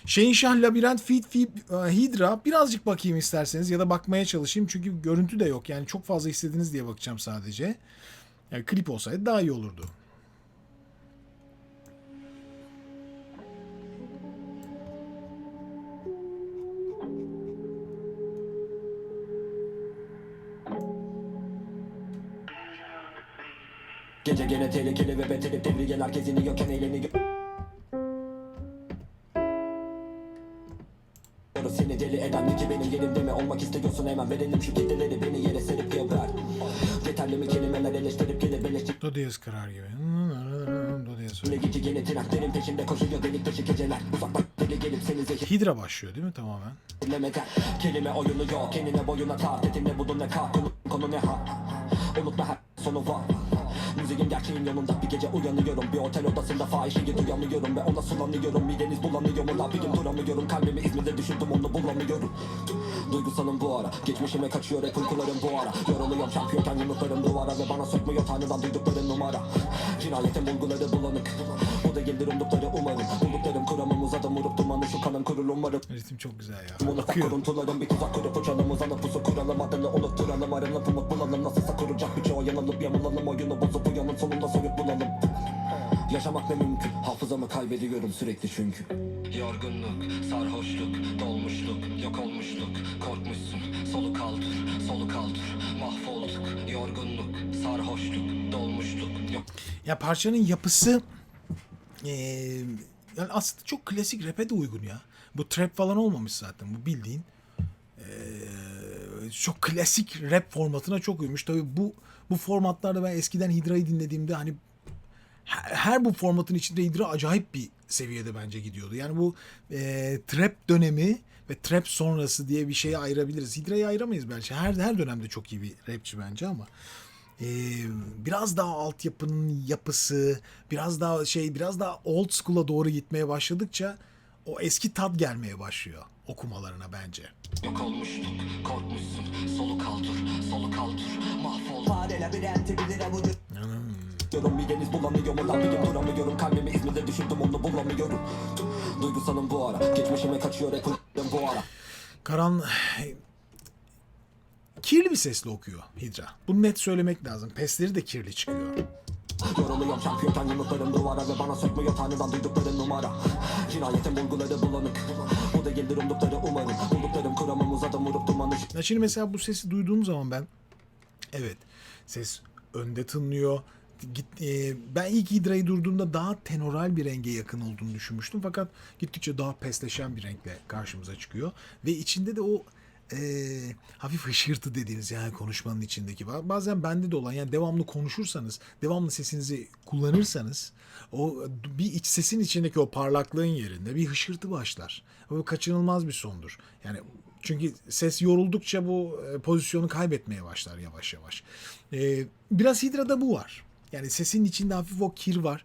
Şehinşah, Labirent, Hidra birazcık bakayım isterseniz ya da bakmaya çalışayım çünkü görüntü de yok. Yani çok fazla istediniz diye bakacağım sadece. Yani klip olsaydı daha iyi olurdu. Gece gene tehlikeli ve beterip devrigen herkesin yiyorken eğleniyor. Seni deli eden ki benim yerimde mi olmak istiyorsun hemen verelim şu kitleleri beni yere serip geber. Yeterli mi kelimeler eleştirip gelip eleştirip Dodiyaz kırar gibi. Dodiyaz. ne gitti gene traklerin peşimde koşuyor delik dışı geceler. Uzaktan deli gelip seni Hidra başlıyor değil mi tamamen? zehirlemeden. Kelime oyunu yok kendine boyuna tart etinde budun ne kar konu ne ha. Unutma her sonu var. Müziğin gerçeğin yolunda bir gece uyanıyorum. Bir otel odasında fahişeyi duyanıyorum ve ona sulanıyorum. Mideniz bulanıyor mu la bir gün duramıyorum. Kalbimi İzmir'de düşündüm onu bulamıyorum. Duygusalım bu ara, geçmişime kaçıyor hep uykularım bu ara. Yoruluyorum şampiyonken yumruklarım duvara ve bana sökmüyor tanrıdan duydukları numara. Cinayetin bulguları bulanık, bu da gelir umdukları umarım. Bulduklarım kuramım uzadım vurup dumanı şu kanım kurul umarım. Ritim çok güzel ya. Unutmak kuruntularım bir tuzak kurup uçalım uzanıp pusu kuralım adını unutturalım. Arınıp umut bulalım nasılsa kuracak birçoğu yanılıp yamılalım. Oyunu bozup uyanın sonunda soyup bulalım. Yaşamak ne mümkün, hafızamı kaybediyorum sürekli çünkü. Yorgunluk, sarhoşluk, dolmuşluk, yok olmuşluk. Korkmuşsun, solu kaldır, solu kaldır. Mahvolduk, yorgunluk, sarhoşluk, dolmuşluk, yok. Ya parçanın yapısı yani aslında çok klasik rap'e de uygun ya. Bu trap falan olmamış zaten. Bu bildiğin çok klasik rap formatına çok uymuş. Tabii bu formatlarda ben eskiden Hidra'yı dinlediğimde hani her bu formatın içinde Hidra acayip bir seviyede bence gidiyordu. Yani bu trap dönemi ve trap sonrası diye bir şeye ayırabiliriz. Hidra'yı ayıramayız belki. Her dönemde çok iyi bir rapçi bence ama biraz daha altyapının yapısı, biraz daha old school'a doğru gitmeye başladıkça o eski tat gelmeye başlıyor okumalarına bence. Yok olmuştuk, korkmuşsun, solu kaldır, solu kaldır. Mahvolduk. Fare labirenti bilir avucu. Yorum mideniz bulanıyor mu lan bir gün duramıyorum. Kalbimi İzmir'de düşündüm onu bulamıyorum. Duygusalım bu ara, geçmişime kaçıyor hep bu ara. Karan kirli bir sesle okuyor Hidra. Bunu net söylemek lazım. Pesleri de kirli çıkıyor. Yoruluyorum şampiyonken yumruklarım duvara ve bana sökmüyor tanrıdan duydukları numara. Cinayetin bulguları bulanık, bu da gelir umdukları umarım. Bulduklarım kuramım uzadım vurup dumanı. Ya şimdi mesela bu sesi duyduğum zaman ben evet ses önde tınlıyor. Ben ilk Hidra'yı durduğumda daha tenoral bir renge yakın olduğunu düşünmüştüm. Fakat gittikçe daha pesleşen bir renkle karşımıza çıkıyor. Ve içinde de o hafif hışırtı dediğiniz yani konuşmanın içindeki bazen bende de olan yani devamlı konuşursanız, devamlı sesinizi kullanırsanız o bir iç sesin içindeki o parlaklığın yerinde bir hışırtı başlar. Bu kaçınılmaz bir sondur. Yani çünkü ses yoruldukça bu pozisyonu kaybetmeye başlar yavaş yavaş. Biraz Hidra'da bu var. Yani sesin içinde hafif o kir var.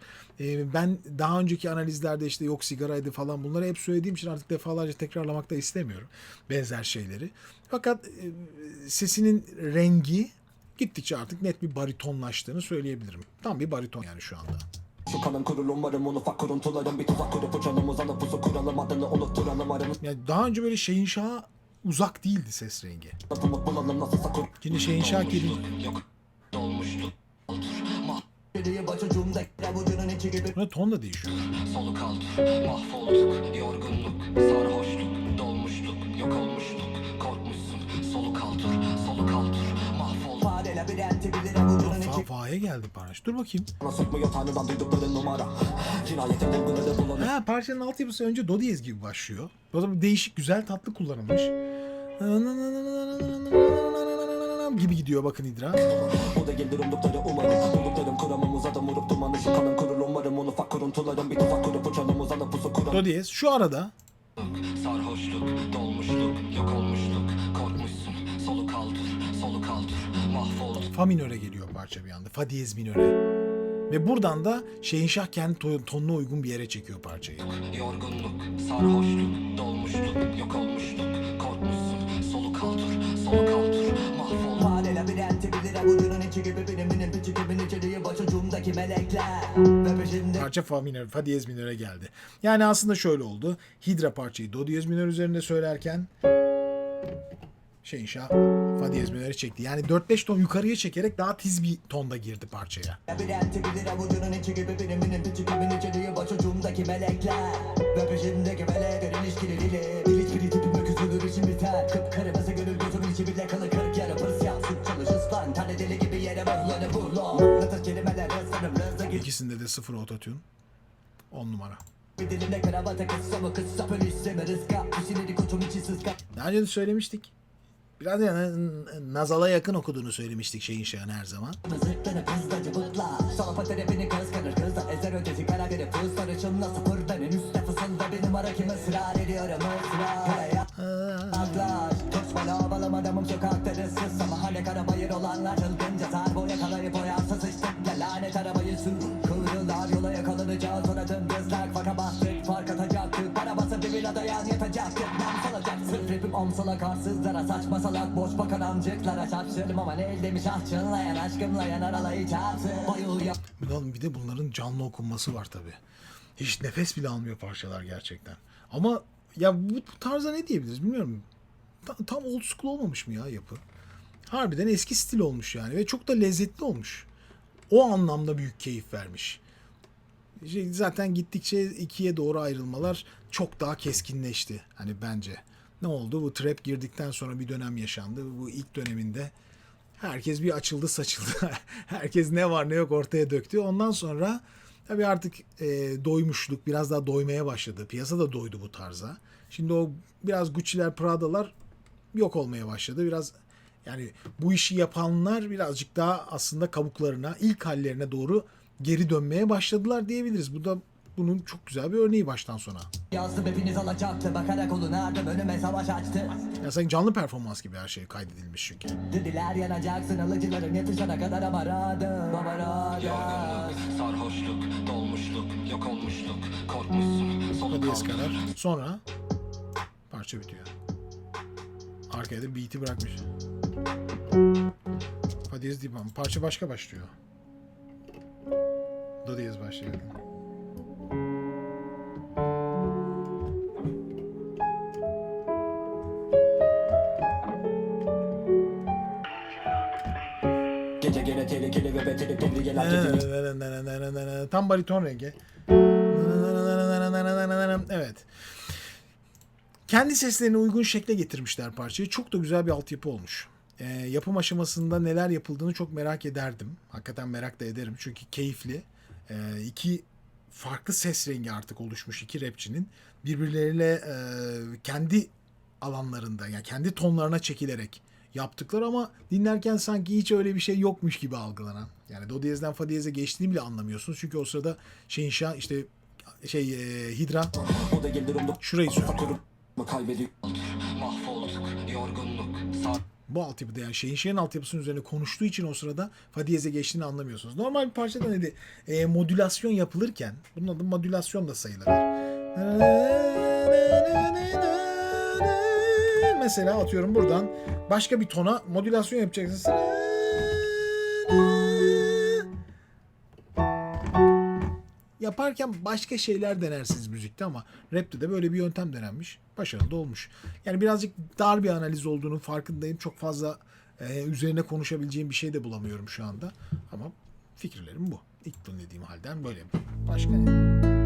Ben daha önceki analizlerde işte yok sigaraydı falan bunları hep söylediğim için artık defalarca tekrarlamak da istemiyorum. Benzer şeyleri. Fakat sesinin rengi gittikçe artık net bir baritonlaştığını söyleyebilirim. Tam bir bariton yani şu anda. Şu kanım kurul umarım onu ufak kuruntularım bir tuzak kurup uçalım uzanıp pusu kuralım adını unutturalım arınıp. Yani daha önce böyle Şehinşah'a uzak değildi ses rengi. Umut bulalım nasılsa kur. Şimdi Şehinşah geliyor. Yok dolmuştuk. Geriye başucumda avucunun içi gibi. Buna ton da değişiyor. Solu kaldır, mahvolduk, yorgunluk, sarhoşluk, dolmuştuk, yok olmuştuk, korkmuşsun, solu kaldır, solu kaldır, mahvolduk. Fare labirenti bilir avucunun içi. Fa'ya geldi parça. Dur bakayım. Bana sökmüyor tanrıdan duydukları numara. Cinayetin bulguları bulanık. Ha parçanın altyapısı önce do diyez gibi başlıyor. O zaman değişik güzel tatlı kullanılmış. Gibi gidiyor bakın Hidra. O da gelir umdukları umarım. Bulduklarım kuramım uzadım vurup dumanı şu kanım kurul umarım. Onu ufak kuruntularım bir tuzak kurup uçalım uzanıp pusu kuralım. Do diyez. Şu arada Sarhoşluk, dolmuşluk, yok olmuşluk, korkmuşsun, solu kaldır, solu kaldır, mahvolduk. fa minöre geliyor parça bir anda. Fa diyez minöre. Ve buradan da Şehinşah kendi tonuna uygun bir yere çekiyor parçayı. Yorgunluk, sarhoşluk, dolmuşluk, yok olmuşluk, korkmuşsun, solu kaldır, solu kaldır, mahvolduk. Fare labirenti bilir avucunun içi gibi benim piçi gibi içeriği başucumdaki melekler ve peşinde Parça fa minör, fa diyez minöre geldi. Yani aslında şöyle oldu. Hidra parçayı do diyez minör üzerinde söylerken Şehinşah fa diyez minöre çekti. Yani 4-5 ton yukarıya çekerek daha tiz bir tonda girdi parçaya. labirenti bilir avucunun içi gibi biriminin küçükümün içeriği başucumdaki melekler ve peşindeki meleklerin ilişkili dili bir hiçbiri tipime küsülür işim biter kıpkırmızı gönül gözümün içi bile kalı kırık yarı pırs yapsın çalış ıslan tane deli gibi yere mıhlanı buğulam mıknatıs kelimeler sınırlı gibi İkisinde de 0 ototune. 10 numara. bir dilimde kravatı kıssa mı kıssa polisi mi rızka kişileri koçum içi sızka Daha önce de söylemiştik. Biraz yani nazala yakın okuduğunu söylemiştik Şehinşah'ın her zaman. Mızıkları pızdacı bıtla Sana paterepini kıskanır kızla ezer ötesi kara biri fız sarışınla sıfırdan en üstte fısılda bir numara kim ısrar ediyorum ısrar Yaklaş Tosmala bağlam adamım sokakta ıssız Ama hale karabayır olanlar çılgınca sarbo yakalayıp boyarsa sıçtık Ya lanet arabayı sür Kıvrılar yola yakalanacağız ona dımdızlak Faka bastık fark atacaktık Para basıp bir villa dayan yatacaktık Nam salacak sırf rapim omsala karsızlara Saçma salak boş bakan amcıklara Çarpışırım ama ne el demiş ah çınlayan Aşkımla yanar alayı çarpsın Bayıl yap Bir de bunların canlı okunması var tabi. Hiç nefes bile almıyor parçalar gerçekten. Ama ya bu tarza ne diyebiliriz bilmiyorum. Tam old school olmamış mı ya yapı? Harbiden eski stil olmuş yani ve çok da lezzetli olmuş. O anlamda büyük keyif vermiş. Zaten gittikçe ikiye doğru ayrılmalar çok daha keskinleşti. Hani bence. Ne oldu? Bu trap girdikten sonra bir dönem yaşandı. Bu ilk döneminde herkes bir açıldı saçıldı. Herkes ne var ne yok ortaya döktü. Ondan sonra tabii artık doymuşluk biraz daha doymaya başladı. Piyasa da doydu bu tarza. Şimdi o biraz Gucci'ler, Prada'lar yok olmaya başladı. Biraz yani bu işi yapanlar birazcık daha aslında kabuklarına, ilk hallerine doğru geri dönmeye başladılar diyebiliriz. Bu da bunun çok güzel bir örneği baştan sona. Yazdım hepiniz alacaktı bakarak olun ardım önüme savaş açtı Ya sanki canlı performans gibi her şey kaydedilmiş çünkü. Dediler yanacaksın alıcıların yetişene kadar ama radım Yorgunluk, sarhoşluk, dolmuşluk, yok olmuşluk, korkmuşsun, Fa soluk diyez almışsın. kadar. Sonra parça bitiyor. Arkaya da beat'i bırakmış. Fa diyez değil ama parça başka başlıyor. Do diyez başlıyor. Gece gene tehlikeli ve beteri devriyeler gecenin Tam bariton rengi. Evet. Kendi seslerine uygun şekle getirmişler parçayı. Çok da güzel bir altyapı olmuş. Yapım aşamasında neler yapıldığını çok merak ederdim. Hakikaten merak da ederim. Çünkü keyifli. İki farklı ses rengi artık oluşmuş iki rapçinin. Birbirleriyle kendi alanlarında yani kendi tonlarına çekilerek yaptıkları ama dinlerken sanki hiç öyle bir şey yokmuş gibi algılanan. Yani do diyezden fa diyeze geçtiğini bile anlamıyorsunuz. Çünkü o sırada Şehinşah işte Hidra O da gelir umdu şurayı söylüyor. kurup kaybediyor Mahvolduk, yorgunluk, Bu altyapıda yani Şehinşah'ın altyapısının üzerine konuştuğu için o sırada fa diyeze geçtiğini anlamıyorsunuz. Normal bir parçada modülasyon yapılırken bunun adı modülasyon da sayılır. Mesela atıyorum buradan başka bir tona modülasyon yapacaksınız. Yaparken başka şeyler denersiniz müzikte ama rapte de böyle bir yöntem denenmiş. Başarılı da olmuş. Yani birazcık dar bir analiz olduğunun farkındayım. Çok fazla üzerine konuşabileceğim bir şey de bulamıyorum şu anda. Ama fikirlerim bu. İlk dinlediğim halden böyle. Başka ne?